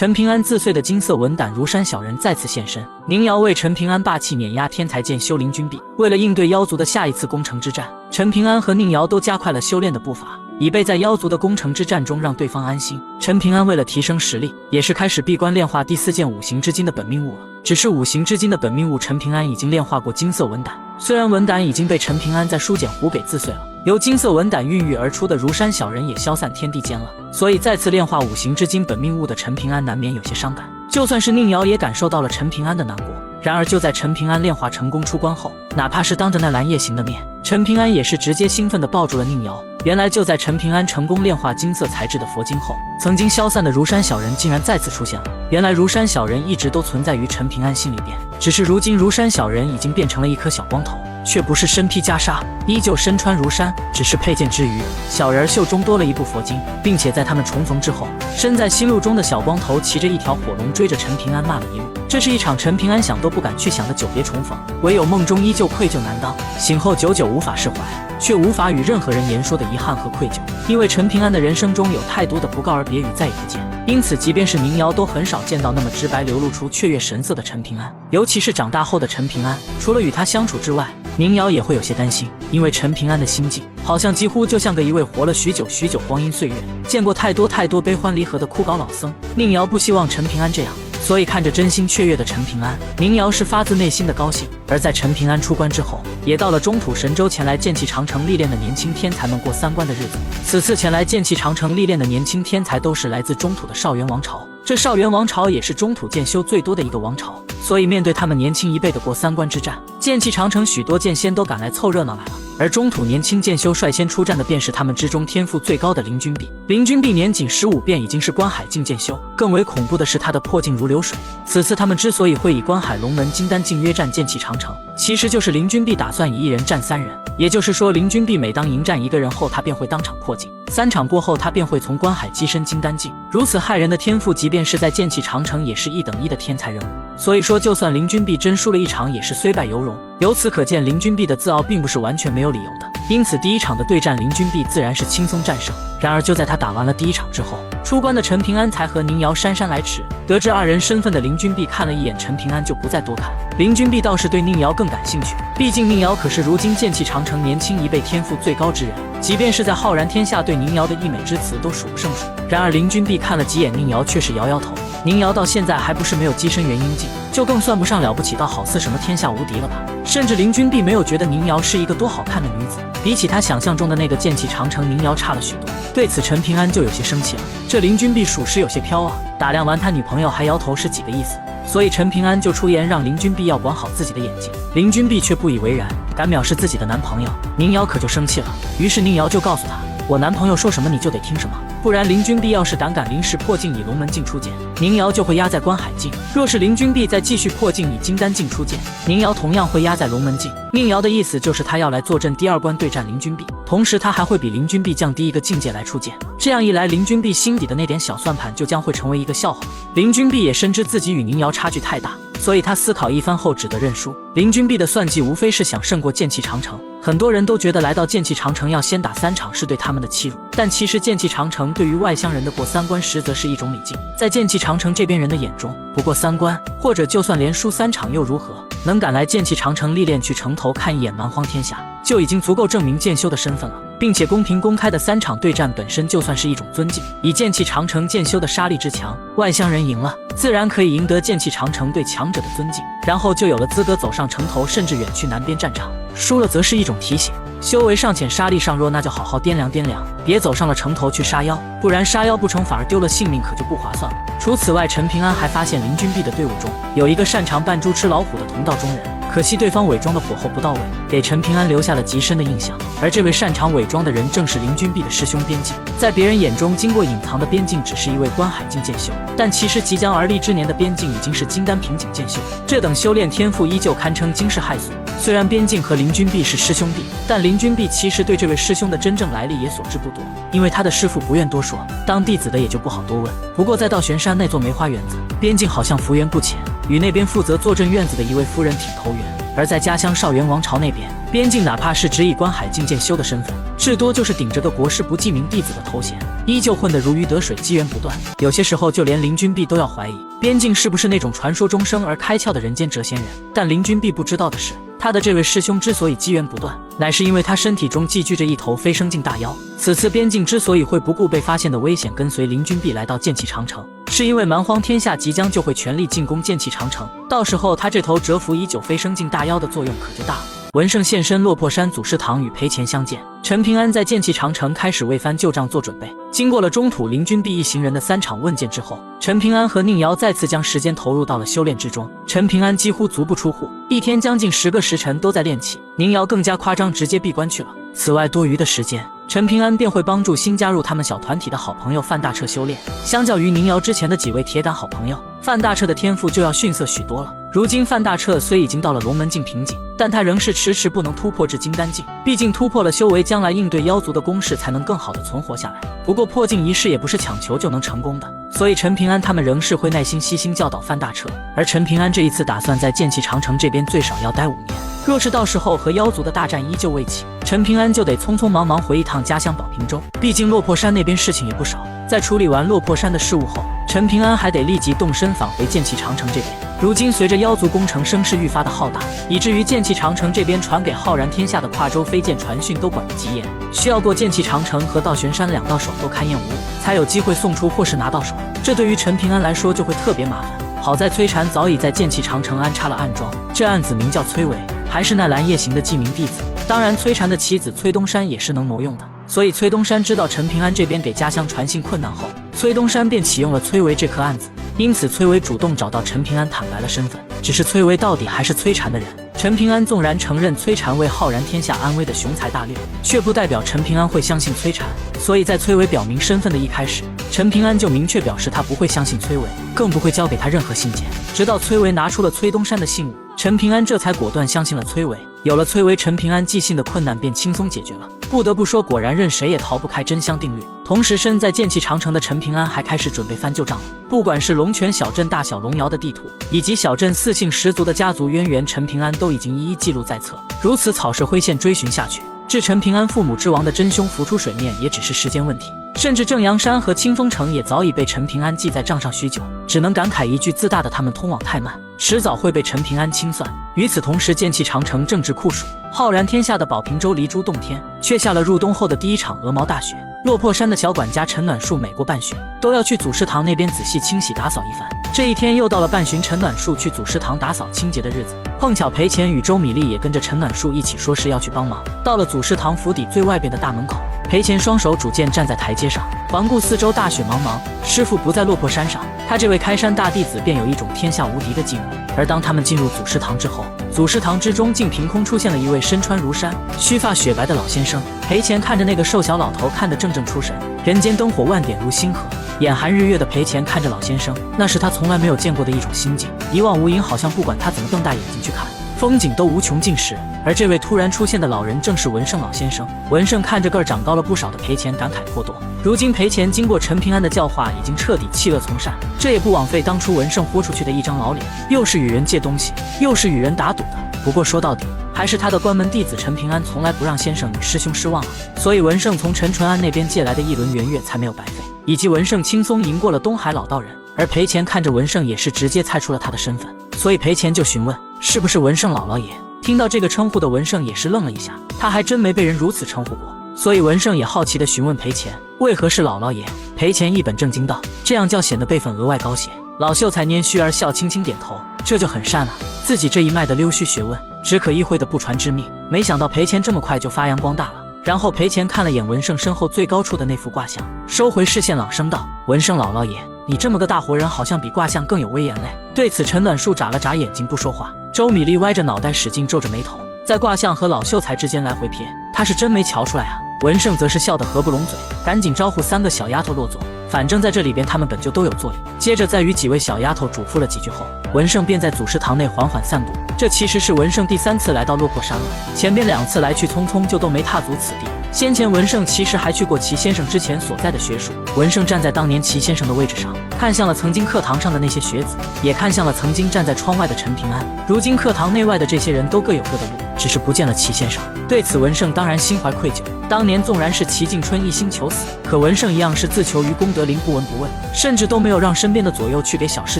陈平安自碎的金色文胆如山小人再次现身，宁瑶为陈平安霸气碾压天才剑修灵君臂。为了应对妖族的下一次攻城之战，陈平安和宁瑶都加快了修炼的步伐，以备在妖族的攻城之战中让对方安心。陈平安为了提升实力，也是开始闭关炼化第4件五行之金的本命物了。只是五行之金的本命物陈平安已经炼化过金色文胆，虽然文胆已经被陈平安在书简壶给自碎了，由金色文胆孕育而出的如山小人也消散天地间了，所以再次炼化五行之金本命物的陈平安难免有些伤感。就算是宁瑶也感受到了陈平安的难过。然而就在陈平安炼化成功出关后，哪怕是当着那蓝夜行的面，陈平安也是直接兴奋地抱住了宁瑶。原来就在陈平安成功炼化金色材质的佛经后，曾经消散的如山小人竟然再次出现了。原来如山小人一直都存在于陈平安心里边，只是如今如山小人已经变成了一颗小光头，却不是身披袈裟，依旧身穿如山，只是佩剑之余，小人袖中多了一部佛经，并且在他们重逢之后，身在心路中的小光头骑着一条火龙追着陈平安骂了一路。这是一场陈平安想都不敢去想的久别重逢，唯有梦中依旧愧疚难当，醒后久久无法释怀，却无法与任何人言说的遗憾和愧疚。因为陈平安的人生中有太多的不告而别与再也不见，因此即便是宁瑶都很少见到那么直白流露出雀跃神色的陈平安。尤其是长大后的陈平安，除了与他相处之外，宁瑶也会有些担心，因为陈平安的心境好像几乎就像个一位活了许久光阴岁月，见过太多悲欢离合的枯槁老僧。宁瑶不希望陈平安这样，所以看着真心雀跃的陈平安，宁瑶是发自内心的高兴。而在陈平安出关之后，也到了中土神州前来剑气长城历练的年轻天才们过3关的日子。此次前来剑气长城历练的年轻天才都是来自中土的少元王朝，这少元王朝也是中土剑修最多的一个王朝，所以面对他们年轻一辈的过3关之战，剑气长城许多剑仙都赶来凑热闹来了。而中土年轻剑修率先出战的便是他们之中天赋最高的林君璧。林君璧年仅15便已经是关海境剑修，更为恐怖的是他的破镜如流水。此次他们之所以会以关海龙门金丹境约战剑气长城，其实就是林君璧打算以1人战3人，也就是说林君璧每当迎战1个人后，他便会当场破镜，3场过后他便会从关海跻身金丹境。如此骇人的天赋，即便是在剑气长城也是1等1的天才人物。所以说就算林君璧真输了一场，也是虽败犹荣。由此可见，林君璧的自傲并不是完全没有理由的，因此第1场的对战林君璧自然是轻松战胜。然而就在他打完了第1场之后，出关的陈平安才和宁瑶姗姗来迟。得知2人身份的林君璧看了一眼陈平安就不再多看，林君璧倒是对宁瑶更感兴趣，毕竟宁瑶可是如今剑气长城年轻一辈天赋最高之人，即便是在浩然天下对宁瑶的溢美之词都数不胜数。然而林君璧看了几眼宁瑶却是摇摇头，宁瑶到现在还不是没有跻身元婴境，就更算不上了不起到好似什么天下无敌了吧。甚至林君璧没有觉得宁瑶是一个多好看的女子，比起他想象中的那个剑气长城，宁瑶差了许多。对此陈平安就有些生气了，这林君璧属实有些飘啊，打量完他女朋友还摇头是几个意思。所以陈平安就出言让林君璧要管好自己的眼睛，林君璧却不以为然，敢藐视自己的男朋友，宁瑶可就生气了。于是宁瑶就告诉他，我男朋友说什么你就得听什么，不然林君璧要是胆敢临时破境以龙门境出剑，宁瑶就会压在关海境；若是林君璧再继续破境以金丹境出剑，宁瑶同样会压在龙门境。宁瑶的意思就是他要来坐镇第2关对战林君璧，同时他还会比林君璧降低一个境界来出剑。这样一来，林君璧心底的那点小算盘就将会成为一个笑话。林君璧也深知自己与宁瑶差距太大，所以他思考一番后只得认输。林君璧的算计无非是想胜过剑气长城，很多人都觉得来到剑气长城要先打3场是对他们的欺辱，但其实剑气长城对于外乡人的过3关实则是一种礼敬。在剑气长城这边人的眼中，不过3关，或者就算连输3场又如何？能赶来剑气长城历练，去城头看一眼蛮荒天下，就已经足够证明剑修的身份了。并且公平公开的3场对战本身就算是一种尊敬。以剑气长城剑修的杀力之强，外乡人赢了，自然可以赢得剑气长城对强者的尊敬，然后就有了资格走上城头，甚至远去南边战场。输了则是一种提醒，修为尚浅，杀力尚弱，那就好好掂量掂量，别走上了城头去杀妖，不然杀妖不成反而丢了性命，可就不划算了。除此外，陈平安还发现林君璧的队伍中有一个擅长扮猪吃老虎的同道中人，可惜对方伪装的火候不到位，给陈平安留下了极深的印象。而这位擅长伪装的人正是林君璧的师兄边境。在别人眼中，经过隐藏的边境只是一位关海境剑修，但其实即将而立之年的边境已经是金丹平井剑修，这等修炼天赋依旧堪称惊世骇俗。虽然边境和林君璧是师兄弟，但林君璧其实对这位师兄的真正来历也所知不多，因为他的师父不愿多说，当弟子的也就不好多问。不过在道玄山那座梅花园子边境好像幅员不浅，与那边负责坐镇院子的一位夫人挺投缘。而在家乡少元王朝那边，边境哪怕是只以关海境渐修的身份，至多就是顶着个国师不记名弟子的头衔，依旧混得如鱼得水，机缘不断。有些时候就连林君璧都要怀疑边境是不是那种传说中生而开窍的人间谪仙人。但林君璧不知道的是，他的这位师兄之所以机缘不断，乃是因为他身体中寄居着一头飞升境大妖。此次边境之所以会不顾被发现的危险跟随林君璧来到剑气长城，是因为蛮荒天下即将就会全力进攻剑气长城，到时候他这头蛰伏已久飞升境大妖的作用可就大了。文胜现身落魄山祖师堂与裴前相见，陈平安在剑气长城开始为翻旧账做准备。经过了中土林君璧一行人的3场问剑之后，陈平安和宁瑶再次将时间投入到了修炼之中。陈平安几乎足不出户，一天将近10个时辰都在练气，宁瑶更加夸张，直接闭关去了。此外多余的时间，陈平安便会帮助新加入他们小团体的好朋友范大彻修炼。相较于宁瑶之前的几位铁杆好朋友，范大彻的天赋就要逊色许多了。如今范大彻虽已经到了龙门境瓶颈，但他仍是迟迟不能突破至金丹境，毕竟突破了修为，将来应对妖族的攻势才能更好的存活下来。不过破境一事也不是强求就能成功的，所以陈平安他们仍是会耐心悉心教导范大彻。而陈平安这一次打算在剑气长城这边最少要待5年，若是到时候和妖族的大战依旧未起，陈平安就得匆匆忙忙回一趟家乡宝瓶州，毕竟落魄山那边事情也不少。在处理完落魄山的事务后，陈平安还得立即动身返回剑气长城这边。如今随着妖族攻城声势愈发的浩大，以至于剑气长城这边传给浩然天下的跨州飞剑传讯都管得极严，需要过剑气长城和道玄山2道手都勘验无误，才有机会送出或是拿到手。这对于陈平安来说就会特别麻烦。好在崔禅早已在剑气长城安插了暗桩，这案子名叫崔维，还是那蓝夜行的记名弟子。当然崔禅的妻子崔东山也是能挪用的，所以崔东山知道陈平安这边给家乡传信困难后，崔东山便启用了崔维这颗案子。因此崔维主动找到陈平安坦白了身份，只是崔维到底还是崔禅的人。陈平安纵然承认崔禅为浩然天下安危的雄才大略，却不代表陈平安会相信崔禅。所以在崔维表明身份的一开始，陈平安就明确表示他不会相信崔维，更不会交给他任何信件。直到崔维拿出了崔东山的信物，陈平安这才果断相信了崔维。有了崔维，陈平安寄信的困难便轻松解决了。不得不说，果然任谁也逃不开真香定律。同时身在剑气长城的陈平安还开始准备翻旧账了，不管是龙泉小镇大小龙窑的地图，以及小镇4姓10族的家族渊源，陈平安都已经一一记录在册。如此草蛇灰线追寻下去，至陈平安父母之亡的真凶浮出水面也只是时间问题。甚至正阳山和清风城也早已被陈平安记在账上许久，只能感慨一句，自大的他们通往太慢，迟早会被陈平安清算。与此同时，剑气长城正值酷暑，浩然天下的宝瓶州离珠洞天却下了入冬后的第一场鹅毛大雪。落魄山的小管家陈暖树每过半旬都要去祖师堂那边仔细清洗打扫一番。这一天又到了半旬陈暖树去祖师堂打扫清洁的日子，碰巧裴前与周米粒也跟着陈暖树一起说是要去帮忙。到了祖师堂府邸最外边的大门口，裴前双手拄剑站在台阶上，环顾四周，大雪茫茫，师傅不在落魄山上，他这位开山大弟子便有一种天下无敌的寂寞。而当他们进入祖师堂之后，祖师堂之中竟凭空出现了一位身穿如山、须发雪白的老先生。裴前看着那个瘦小老头，看得怔怔出神。人间灯火万点如星河，眼含日月的裴前看着老先生，那是他从来没有见过的一种心境，一望无垠，好像不管他怎么瞪大眼睛去看，风景都无穷尽时。而这位突然出现的老人正是文胜老先生。文胜看着个儿长高了不少的裴前，感慨颇多。如今裴前经过陈平安的教化，已经彻底弃恶从善，这也不枉费当初文胜豁出去的一张老脸，又是与人借东西，又是与人打赌的。不过说到底，还是他的关门弟子陈平安从来不让先生与师兄失望啊，所以文胜从陈淳安那边借来的一轮圆月才没有白费，以及文胜轻松赢过了东海老道人。而裴前看着文胜也是直接猜出了他的身份，所以裴前就询问是不是文胜姥姥爷。听到这个称呼的文胜也是愣了一下，他还真没被人如此称呼过，所以文胜也好奇地询问裴前为何是姥姥爷。裴前一本正经道，这样叫显得辈分额外高些。老秀才拈须而笑，轻轻点头，这就很善了，自己这一脉的溜须学问只可意会的不传之秘。没想到裴前这么快就发扬光大了。然后裴前看了眼文胜身后最高处的那幅卦象，收回视线，朗声道，文胜姥姥爷，你这么个大活人，好像比卦象更有威严嘞。对此陈暖树眨了眨眼睛不说话，周米粒歪着脑袋使劲皱着眉头，在卦象和老秀才之间来回瞥，他是真没瞧出来啊。文胜则是笑得合不拢嘴，赶紧招呼3个小丫头落座，反正在这里边他们本就都有座椅。接着再与几位小丫头嘱咐了几句后，文胜便在祖师堂内缓缓散步。这其实是文胜第3次来到落魄山了，前边2次来去匆匆，就都没踏足此地。先前文胜其实还去过齐先生之前所在的学术。文胜站在当年齐先生的位置上，看向了曾经课堂上的那些学子，也看向了曾经站在窗外的陈平安。如今课堂内外的这些人都各有各的路，只是不见了齐先生。对此文胜当然心怀愧疚，当年纵然是齐敬春一心求死，可文胜一样是自求于功德林，不闻不问，甚至都没有让身边的左右去给小师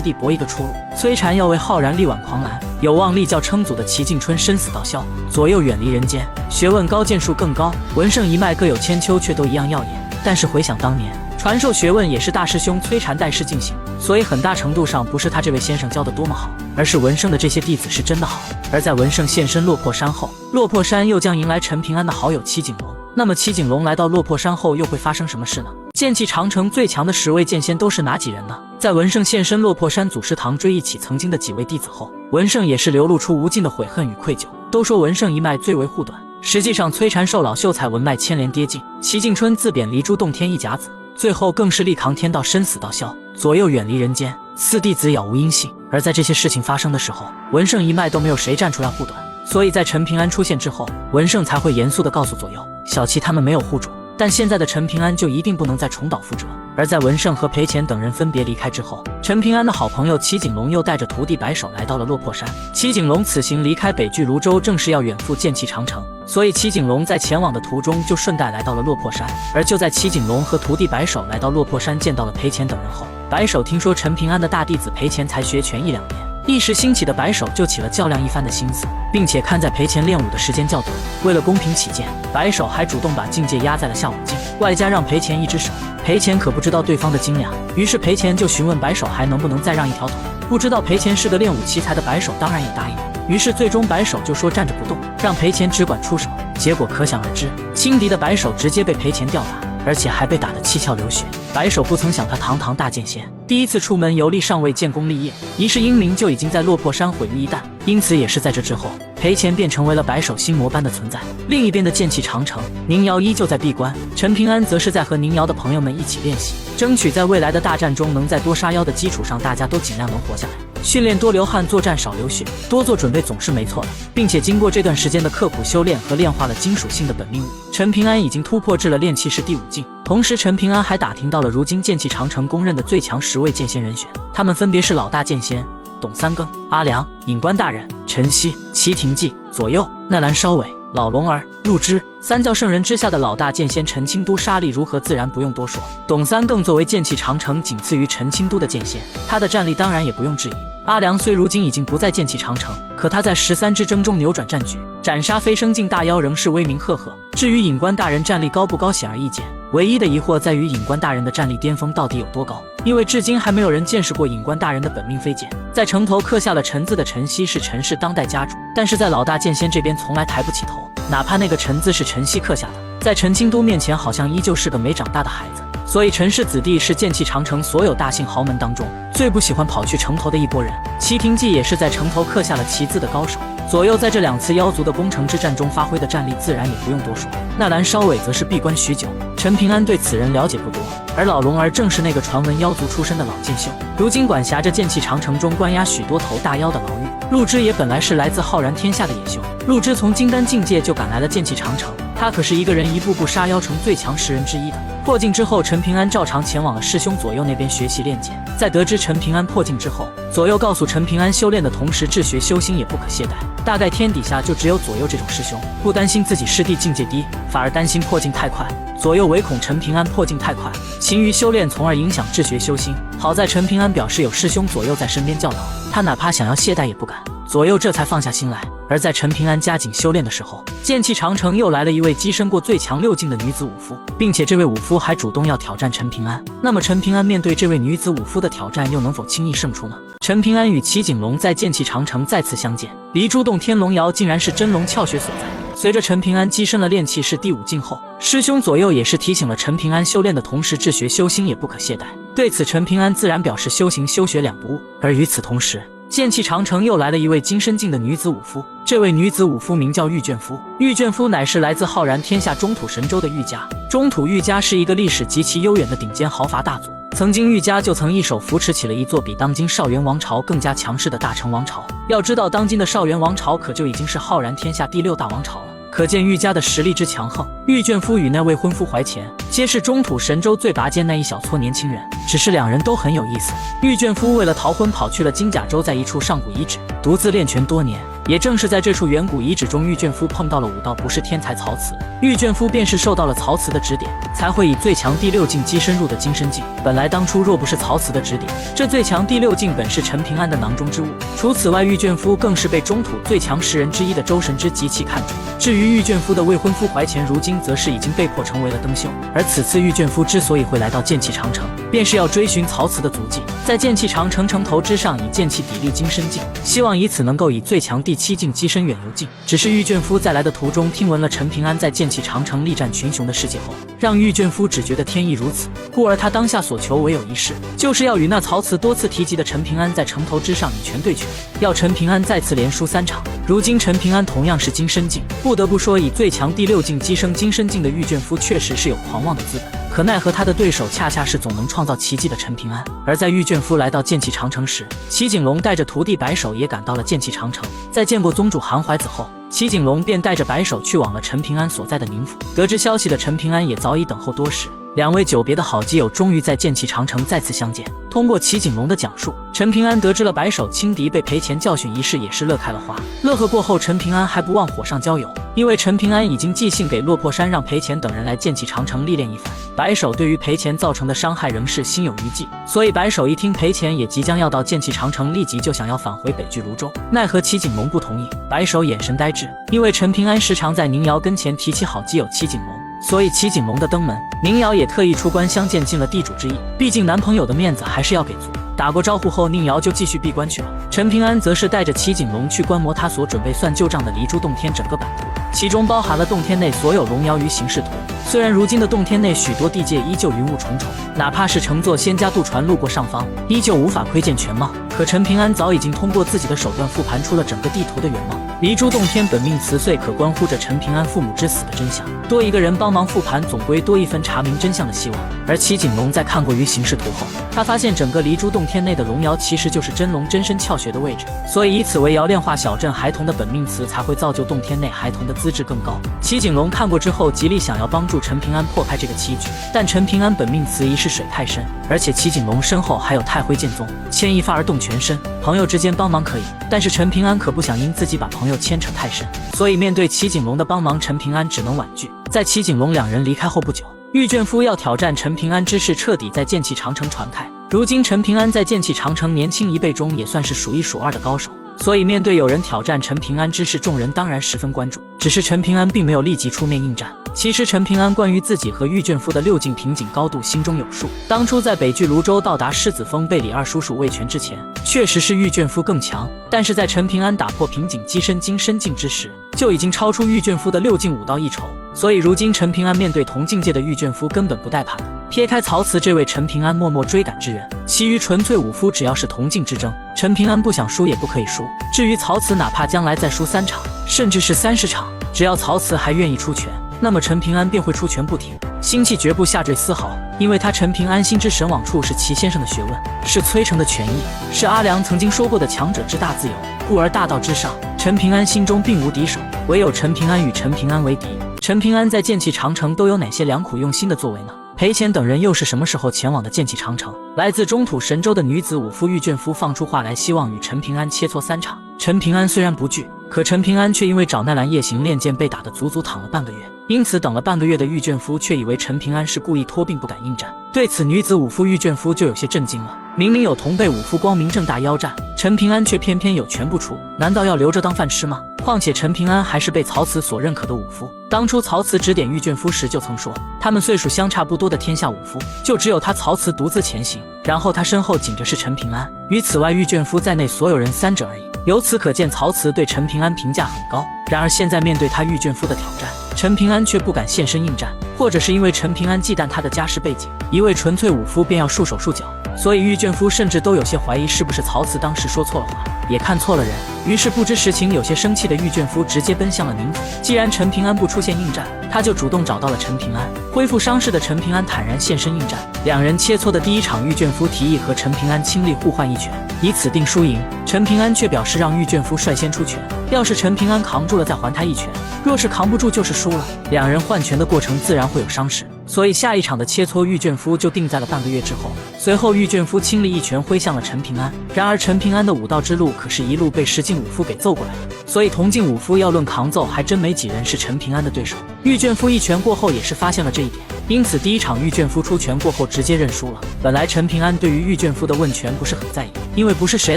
弟搏一个出路。崔禅要为浩然力挽狂澜，有望立教称祖的齐敬春生死道消，左右远离人间，学问高剑术更高，文胜一脉各有千秋，却都一样耀眼。但是回想当年，传授学问也是大师兄崔禅代师进行，所以很大程度上不是他这位先生教得多么好，而是文胜的这些弟子是真的好。而在文胜现身落魄山后，落魄山又将迎来陈平安的好友戚景龙。那么戚景龙来到落魄山后又会发生什么事呢？剑气长城最强的10位剑仙都是哪几人呢？在文胜现身落魄山祖师堂追忆起曾经的几位弟子后，文胜也是流露出无尽的悔恨与愧疚。都说文胜一脉最为护短，实际上崔禅受老秀才文脉牵连跌进，齐敬春自贬离珠洞天一甲子，最后更是力扛天道生死道消，左右远离人间，四弟子杳无音信。而在这些事情发生的时候，文胜一脉都没有谁站出来护短，所以在陈平安出现之后，文胜才会严肃地告诉左右，小齐他们没有护主，但现在的陈平安就一定不能再重蹈覆辙。而在文胜和裴乾等人分别离开之后，陈平安的好朋友齐景龙又带着徒弟白首来到了落魄山。齐景龙此行离开北距泸州，正是要远赴剑气长城，所以齐景龙在前往的途中就顺带来到了落魄山。而就在齐景龙和徒弟白首来到落魄山见到了裴乾等人后，白首听说陈平安的大弟子裴乾才学拳1-2年，一时兴起的白首就起了较量一番的心思，并且看在裴乾练武的时间较短，为了公平起见，白首还主动把境界压在了下5境，外加让裴乾一只手。裴乾可不知道对方的斤两，于是裴乾就询问白首还能不能再让一条腿。不知道裴乾是个练武奇才的白首当然也答应了，于是最终白首就说站着不动，让裴乾只管出手。结果可想而知，轻敌的白首直接被裴乾吊打，而且还被打得七窍流血。白首不曾想，他堂堂大剑仙，第一次出门游历尚未建功立业，一世英名就已经在落魄山毁于一旦。因此也是在这之后，裴乾便成为了白首心魔般的存在。另一边的剑气长城，宁瑶依旧在闭关，陈平安则是在和宁瑶的朋友们一起练习，争取在未来的大战中能在多杀妖的基础上，大家都尽量能活下来。训练多流汗，作战少流血，多做准备总是没错的。并且经过这段时间的刻苦修炼和炼化了金属性的本命物，陈平安已经突破至了炼气士第5境。同时陈平安还打听到了如今剑气长城公认的最强10位剑仙人选，他们分别是老大剑仙董三更、阿良、隐关大人、陈曦、齐廷纪、左右、纳兰稍伟、老龙儿、陆之。三教圣人之下的老大剑仙陈清都杀力如何自然不用多说，董三更作为剑气长城仅次于陈清都的剑仙，他的战力当然也不用质疑。阿良虽如今已经不在剑气长城，可他在13之争中扭转战局，斩杀飞升境大妖仍是威名赫赫。至于隐关大人战力高不高显而易见，唯一的疑惑在于隐关大人的战力巅峰到底有多高，因为至今还没有人见识过隐关大人的本命飞剑。在城头刻下了陈字的陈曦是陈氏当代家主，但是在老大剑仙这边从来抬不起头，哪怕那个陈字是陈曦刻下的，在陈清都面前好像依旧是个没长大的孩子。所以陈氏子弟是剑气长城所有大姓豪门当中最不喜欢跑去城头的一拨人。齐廷纪也是在城头刻下了旗字的高手，左右在这2次妖族的攻城之战中发挥的战力自然也不用多说。纳兰稍伟则是闭关许久，陈平安对此人了解不多，而老龙儿正是那个传闻妖族出身的老剑秀，如今管辖着剑气长城中关押许多头大妖的牢狱。陆之也本来是来自浩然天下的野修，陆之从金丹境界就赶来了剑气长城，他可是一个人一步步杀妖成最强10人之一的。破境之后，陈平安照常前往了师兄左右那边学习练剑。在得知陈平安破境之后，左右告诉陈平安修炼的同时治学修心也不可懈怠，大概天底下就只有左右这种师兄，不担心自己师弟境界低，反而担心破境太快。左右唯恐陈平安破境太快，勤于修炼，从而影响治学修心。好在陈平安表示有师兄左右在身边教导，他哪怕想要懈怠也不敢，左右这才放下心来。而在陈平安加紧修炼的时候，剑气长城又来了一位跻身过最强6境的女子武夫，并且这位武夫还主动要挑战陈平安。那么陈平安面对这位女子武夫的挑战，又能否轻易胜出呢？陈平安与齐景龙在剑气长城再次相见，离珠洞天龙瑶竟然是真龙窍穴所在。随着陈平安跻身了炼气士第5境后，师兄左右也是提醒了陈平安修炼的同时治学修心也不可懈怠。对此陈平安自然表示修行修学两不误。而与此同时，剑气长城又来了一位金身境的女子武夫，这位女子武夫名叫玉卷夫。玉卷夫乃是来自浩然天下中土神州的玉家，中土玉家是一个历史极其悠远的顶尖豪伐大族，曾经玉家就曾一手扶持起了一座比当今少元王朝更加强势的大成王朝。要知道当今的少元王朝可就已经是浩然天下第6大王朝了，可见玉家的实力之强横。玉卷夫与那位婚夫怀前皆是中土神州最拔尖那一小撮年轻人，只是2人都很有意思。玉卷夫为了逃婚跑去了金甲州，在一处上古遗址独自练拳多年，也正是在这处远古遗址中，玉卷夫碰到了武道不是天才曹慈。玉卷夫便是受到了曹慈的指点，才会以最强第6境击深入的金身境。本来当初若不是曹慈的指点，这最强第6境本是陈平安的囊中之物。除此外，玉卷夫更是被中土最强10人之一的周神之极其看重。至于玉卷夫的未婚夫怀前，如今则是已经被迫成为了灯秀。而此次玉卷夫之所以会来到剑气长城，便是要追寻曹慈的足迹，在剑气长城城头之上以剑气砥砺金身境，希望以此能够以最强第7境击深远游境。只是玉卷夫在来的途中听闻了陈平安在剑气长城力战群雄的事迹后，让玉卷夫只觉得天意如此，故而他当下所求唯有一事，就是要与那曹慈多次提及的陈平安在城头之上以拳对拳，要陈平安再次连输3场。如今陈平安同样是金身境，不得不说以最强第6境击升金身境的玉卷夫确实是有狂妄的资本，可奈何他的对手恰恰是总能创造奇迹的陈平安。而在玉卷夫来到剑气长城时，齐景龙带着徒弟白首也赶到了剑气长城。在见过宗主韩怀子后，齐景龙便带着白首去往了陈平安所在的宁府。得知消息的陈平安也早已等候多时，两位久别的好基友终于在剑气长城再次相见。通过齐景龙的讲述，陈平安得知了白首轻敌被赔钱教训一事，也是乐开了花。乐呵过后，陈平安还不忘火上浇油，因为陈平安已经寄信给落魄山，让赔钱等人来剑气长城历练一番。白首对于赔钱造成的伤害仍是心有余悸，所以白首一听赔钱也即将要到剑气长城，立即就想要返回北距泸州。奈何齐景龙不同意，白首眼神呆滞，因为陈平安时常在宁瑶跟前提起好基友齐景龙，所以齐景龙的登门，宁瑶也特意出关相见，尽了地主之谊。毕竟男朋友的面子还是要给足。打过招呼后，宁瑶就继续闭关去了。陈平安则是带着齐景龙去观摩他所准备算旧账的离珠洞天整个版图，其中包含了洞天内所有龙瑶鱼形式图。虽然如今的洞天内许多地界依旧云雾重重，哪怕是乘坐仙家渡船路过上方，依旧无法窥见全貌。可陈平安早已经通过自己的手段复盘出了整个地图的原貌。离珠洞天本命词遂可关乎着陈平安父母之死的真相，多一个人帮忙复盘，总归多一分查明真相的希望。而齐景龙在看过鱼形式图后，他发现整个离珠洞天内的龙瑶其实就是真龙真身窍穴的位置，所以以此为瑶炼化小镇孩童的本命词，才会造就洞天内孩童的资质更高。齐景龙看过之后，极力想要帮助陈平安破开这个棋局，但陈平安本命词一是水太深，而且齐景龙身后还有太辉剑宗，牵一发而动全身。朋友之间帮忙可以，但是陈平安可不想因自己把朋友牵扯太深，所以面对齐景龙的帮忙，陈平安只能婉拒。在齐景龙两人离开后不久，玉卷夫要挑战陈平安之事彻底在剑气长城传开。如今陈平安在剑气长城年轻一辈中也算是数一数二的高手，所以面对有人挑战陈平安之事，众人当然十分关注。只是陈平安并没有立即出面应战。其实陈平安关于自己和玉卷夫的6境瓶颈高度心中有数。当初在北距泸州到达狮子峰被李二叔叔喂拳之前，确实是玉卷夫更强，但是在陈平安打破瓶颈跻身金身境之时，就已经超出玉卷夫的6境5道一筹。所以如今陈平安面对同境界的玉卷夫根本不带怕的。撇开曹慈这位陈平安默默追赶之人，其余纯粹武夫只要是同境之争，陈平安不想输也不可以输。至于曹慈，哪怕将来再输3场，甚至是30场，只要曹慈还愿意出拳，那么陈平安便会出拳不停，心气绝不下坠丝毫。因为他陈平安心之神往处是齐先生的学问，是崔成的权益，是阿良曾经说过的强者之大自由，故而大道之上，陈平安心中并无敌手，唯有陈平安与陈平安为敌。陈平安在剑气长城都有哪些良苦用心的作为呢？裴钱等人又是什么时候前往的剑气长城？来自中土神州的女子武夫玉卷夫放出话来，希望与陈平安切磋3场。陈平安虽然不惧，可陈平安却因为找奈兰夜行练剑被打得足足躺了半个月，因此等了半个月的玉卷夫却以为陈平安是故意拖病不敢应战。对此，女子武夫玉卷夫就有些震惊了。明明有同辈武夫光明正大邀战，陈平安却偏偏有权不出，难道要留着当饭吃吗？况且陈平安还是被曹慈所认可的武夫。当初曹慈指点玉卷夫时就曾说，他们岁数相差不多的天下武夫，就只有他曹慈独自前行，然后他身后紧着是陈平安，与此外玉卷夫在内所有人3者而已。由此可见，曹慈对陈平安评价很高。然而现在面对他玉卷夫的挑战，陈平安却不敢现身应战，或者是因为陈平安忌惮他的家世背景，一位纯粹武夫便要束手束脚，所以玉卷夫甚至都有些怀疑是不是曹慈当时说错了话，也看错了人。于是不知实情有些生气的玉卷夫直接奔向了宁府。既然陈平安不出现应战，他就主动找到了陈平安。恢复伤势的陈平安坦然现身应战，两人切磋的第1场，玉卷夫提议和陈平安倾力互换一拳，以此定输赢。陈平安却表示让玉卷夫率先出拳，要是陈平安扛住了再还他一拳，若是扛不住就是输了。两人换拳的过程自然会有伤势，所以下一场的切磋玉卷夫就定在了半个月之后。随后玉卷夫亲力一拳挥向了陈平安，然而陈平安的武道之路可是一路被石敬武夫给揍过来的，所以铜镜武夫要论扛揍，还真没几人是陈平安的对手。玉卷夫一拳过后也是发现了这一点，因此第一场玉卷夫出拳过后直接认输了。本来陈平安对于玉卷夫的问拳不是很在意，因为不是谁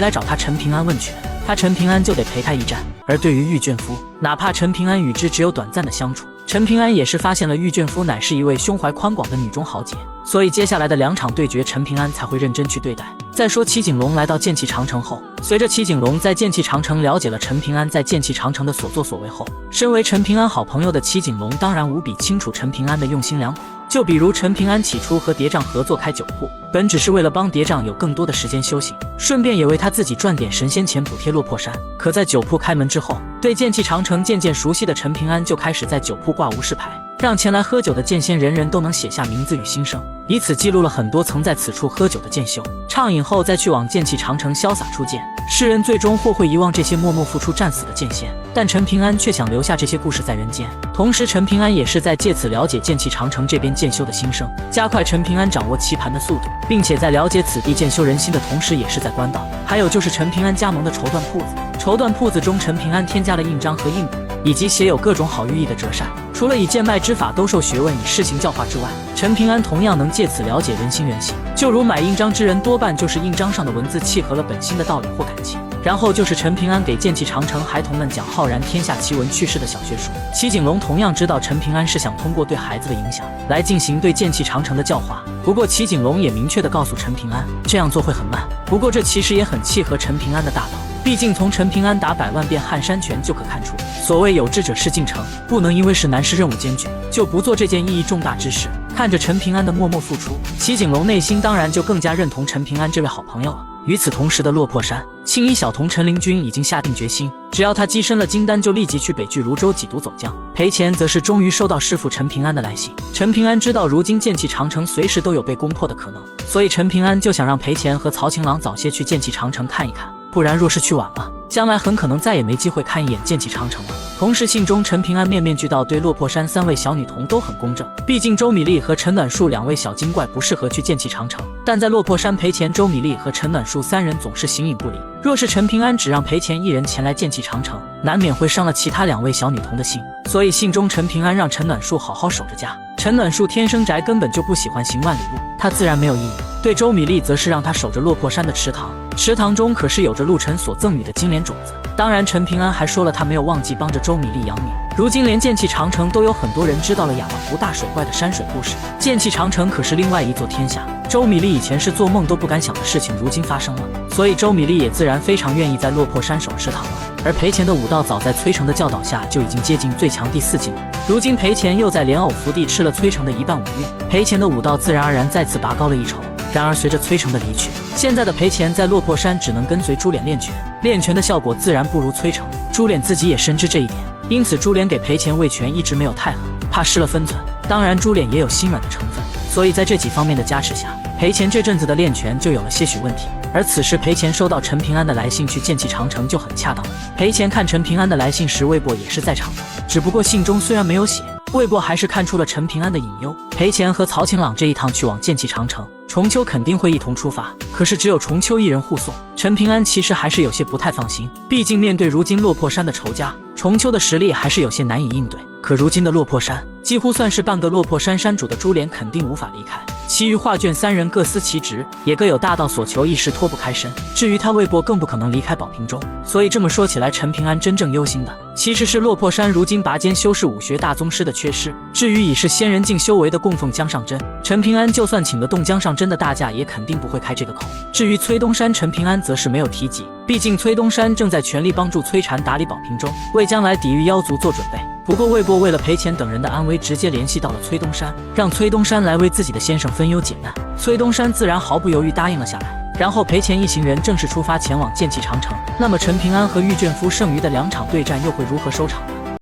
来找他陈平安问拳，他陈平安就得陪他一战。而对于玉卷夫，哪怕陈平安与之只有短暂的相处，陈平安也是发现了玉卷夫乃是一位胸怀宽广的女中豪杰，所以接下来的2场对决陈平安才会认真去对待。再说齐景龙来到剑气长城后，随着齐景龙在剑气长城了解了陈平安在剑气长城的所作所为后，身为陈平安好朋友的齐景龙当然无比清楚陈平安的用心良苦。就比如陈平安起初和谍帐合作开酒铺，本只是为了帮谍帐有更多的时间修行，顺便也为他自己赚点神仙钱补贴落魄山。可在酒铺开门之后，对剑气长城渐渐熟悉的陈平安就开始在酒铺挂无事牌，让前来喝酒的剑仙人人都能写下名字与心声，以此记录了很多曾在此处喝酒的剑修，畅饮后再去往剑气长城潇洒出剑。世人最终或会遗忘这些默默付出战死的剑仙，但陈平安却想留下这些故事在人间。同时陈平安也是在借此了解剑气长城这边剑修的心声，加快陈平安掌握棋盘的速度，并且在了解此地剑修人心的同时也是在关道。还有就是陈平安加盟的绸缎铺子，绸缎铺子中陈平安添加了印章和印补，以及写有各种好寓意的折扇。除了以剑脉之法兜售学问以施行教化之外，陈平安同样能借此了解人心原性。就如买印章之人多半就是印章上的文字契合了本心的道理或感情。然后就是陈平安给剑气长城孩童们讲浩然天下奇闻趣事的小学书。齐景龙同样知道陈平安是想通过对孩子的影响来进行对剑气长城的教化，不过齐景龙也明确地告诉陈平安，这样做会很慢。不过这其实也很契合陈平安的大道，毕竟从陈平安打100万遍撼山拳就可看出，所谓有志者事竟成，不能因为是难事任务艰巨就不做这件意义重大之事。看着陈平安的默默付出，齐景龙内心当然就更加认同陈平安这位好朋友了。与此同时的落魄山，青衣小童陈灵君已经下定决心，只要他跻身了金丹，就立即去北距泸州几度走将。裴乾则是终于收到师父陈平安的来信。陈平安知道如今剑气长城随时都有被攻破的可能，所以陈平安就想让裴乾和曹晴朗早些去剑气长城看一看，不然若是去晚了，将来很可能再也没机会看一眼剑气长城了。同时信中陈平安面面俱到对落魄山3位小女童都很公正，毕竟周米粒和陈暖树2位小精怪不适合去剑气长城，但在落魄山裴乾、周米粒和陈暖树3人总是形影不离。若是陈平安只让裴乾一人前来剑气长城，难免会伤了其他2位小女童的心，所以信中陈平安让陈暖树好好守着家。陈暖树天生宅，根本就不喜欢行万里路，他自然没有异议。对周米粒则是让他守着落魄山的池塘，池塘中可是有着陆晨所赠予的金莲种子。当然陈平安还说了，他没有忘记帮着周米粒养米。如今连剑气长城都有很多人知道了亚王湖大水怪的山水故事，剑气长城可是另外一座天下，周米粒以前是做梦都不敢想的事情如今发生了，所以周米粒也自然非常愿意在落魄山守池塘了。而裴乾的武道早在崔成的教导下就已经接近最强第4境了，如今裴乾又在莲藕福地吃了崔成的1半5运，裴乾的武道自然而然再次拔高了一筹。然而随着崔成的离去，现在的裴乾在落魄山只能跟随朱脸练拳，练拳的效果自然不如崔成。朱脸自己也深知这一点，因此朱脸给裴乾喂拳一直没有太狠，怕失了分寸。当然朱脸也有心软的成分，所以在这几方面的加持下，裴乾这阵子的练拳就有了些许问题。而此时裴乾收到陈平安的来信去剑气长城就很恰当了。裴乾看陈平安的来信时，魏博也是在场的，只不过信中虽然没有写，魏博还是看出了陈平安的隐忧。裴乾和曹晴朗这一趟去往剑气长城，重秋肯定会一同出发，可是只有重秋一人护送，陈平安其实还是有些不太放心，毕竟面对如今落魄山的仇家，重秋的实力还是有些难以应对。可如今的落魄山几乎算是半个落魄山山主的珠帘肯定无法离开，其余画卷3人各司其职，也各有大道所求，一时脱不开身。至于他魏博更不可能离开宝瓶中，所以这么说起来，陈平安真正忧心的其实是落魄山如今拔尖修士武学大宗师的缺失。至于已是仙人境修为的供奉江上真，陈平安就算请得动江上真的大驾，也肯定不会开这个口。至于崔东山，陈平安则是没有提及，毕竟崔东山正在全力帮助崔禅打理宝瓶中，为将来抵御妖族做准备。不过魏博为了裴乾等人的安危，直接联系到了崔东山，让崔东山来为自己的先生分忧解难。崔东山自然毫不犹豫答应了下来。然后裴乾一行人正式出发前往剑气长城。那么陈平安和玉卷夫剩余的2场对战又会如何收场？